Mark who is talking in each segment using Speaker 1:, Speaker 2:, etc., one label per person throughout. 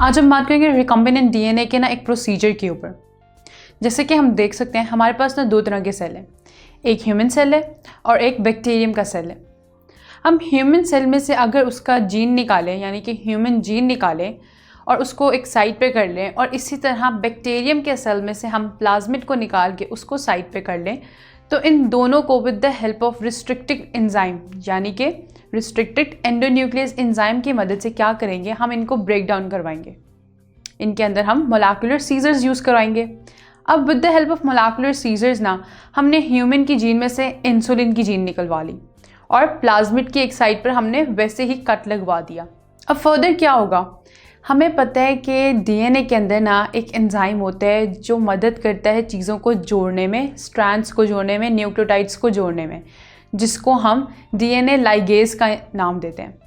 Speaker 1: आज हम बात करेंगे रिकॉम्बिनेंट डीएनए के ना एक प्रोसीजर के ऊपर। जैसे कि हम देख सकते हैं हमारे पास ना दो तरह के सेल हैं, एक ह्यूमन सेल है और एक बैक्टीरियम का सेल है। हम ह्यूमन सेल में से अगर उसका जीन निकालें, यानी कि ह्यूमन जीन निकालें और उसको एक साइड पे कर लें, और इसी तरह बैक्टीरियम के सेल में से हम प्लाज्मिड को निकाल के उसको साइड पे कर लें, तो इन दोनों को with the help of restricted enzyme यानी कि रिस्ट्रिक्टेड एंडोन्यूक्लियस एंजाइम की मदद से क्या करेंगे, हम इनको ब्रेक डाउन करवाएंगे। इनके अंदर हम मोलेकुलर सीजर्स यूज़ करवाएंगे। अब with the help of molecular scissors ना हमने ह्यूमन की जीन में से इंसुलिन की जीन निकलवा ली और प्लाज्मिड की एक साइड पर हमने वैसे ही कट लगवा दिया। अब फर्दर क्या होगा, हमें पता है कि डीएनए के अंदर ना एक एंजाइम होता है जो मदद करता है चीज़ों को जोड़ने में, स्ट्रैंड्स को जोड़ने में, न्यूक्लियोटाइड्स को जोड़ने में, जिसको हम डीएनए लाइगेज का नाम देते हैं।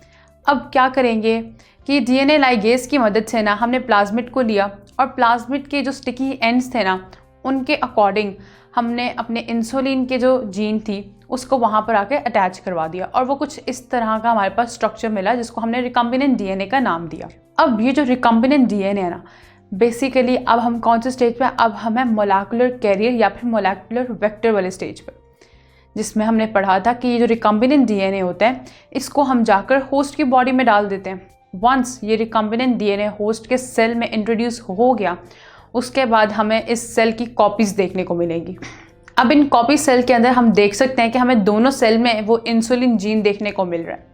Speaker 1: अब क्या करेंगे कि डीएनए लाइगेज की मदद से ना हमने प्लाज्मिड को लिया और प्लाज्मिड के जो स्टिकी एंड्स थे ना उनके अकॉर्डिंग हमने अपने इंसुलिन के जो जीन थी उसको वहाँ पर आके अटैच करवा दिया और वो कुछ इस तरह का हमारे पास स्ट्रक्चर मिला जिसको हमने रिकॉम्बिनेंट डीएनए का नाम दिया। अब ये जो रिकॉम्बिनेंट डीएनए है ना, बेसिकली अब हम कौन से स्टेज पे, अब हमें मोलेकुलर कैरियर या फिर मोलेकुलर वेक्टर वाले स्टेज पर, जिसमें हमने पढ़ा था कि ये जो रिकॉम्बिनेंट डीएनए होता है इसको हम जाकर होस्ट की बॉडी में डाल देते हैं। वंस ये रिकॉम्बिनेंट डीएनए होस्ट के सेल में इंट्रोड्यूस हो गया, उसके बाद हमें इस सेल की कॉपीज़ देखने को मिलेंगी। अब इन कॉपी सेल के अंदर हम देख सकते हैं कि हमें दोनों सेल में वो इंसुलिन जीन देखने को मिल रहा है।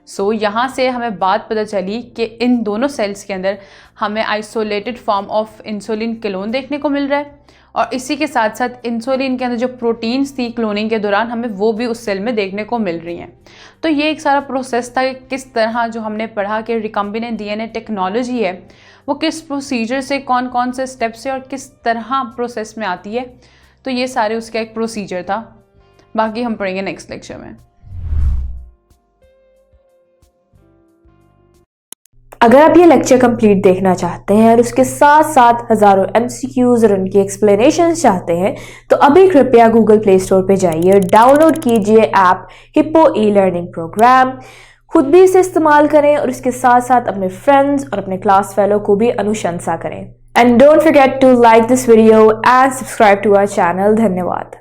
Speaker 1: सो यहाँ से हमें बात पता चली कि इन दोनों सेल्स के अंदर हमें isolated form of insulin clone देखने को मिल रहा है और इसी के साथ साथ इंसुलिन के अंदर जो प्रोटीन्स थी क्लोनिंग के दौरान हमें वो भी उस सेल में देखने को मिल रही हैं। तो ये एक सारा प्रोसेस था कि किस तरह जो हमने पढ़ा कि रिकॉम्बिनेंट डीएनए टेक्नोलॉजी है वो किस प्रोसीजर से, कौन कौन से स्टेप से और किस तरह प्रोसेस में आती है। तो ये सारे उसका एक प्रोसीजर था, बाकी हम पढ़ेंगे नेक्स्ट लेक्चर में।
Speaker 2: अगर आप ये लेक्चर कंप्लीट देखना चाहते हैं और उसके साथ साथ हज़ारों MCQs और उनकी एक्सप्लेनेशंस चाहते हैं तो अभी कृपया गूगल प्ले स्टोर पे जाइए और डाउनलोड कीजिए ऐप हिप्पो ई-लर्निंग प्रोग्राम। खुद भी इसे इस्तेमाल करें और इसके साथ साथ अपने फ्रेंड्स और अपने क्लास फेलो को भी अनुशंसा करें। And don't forget to like this video and subscribe to our channel. धन्यवाद।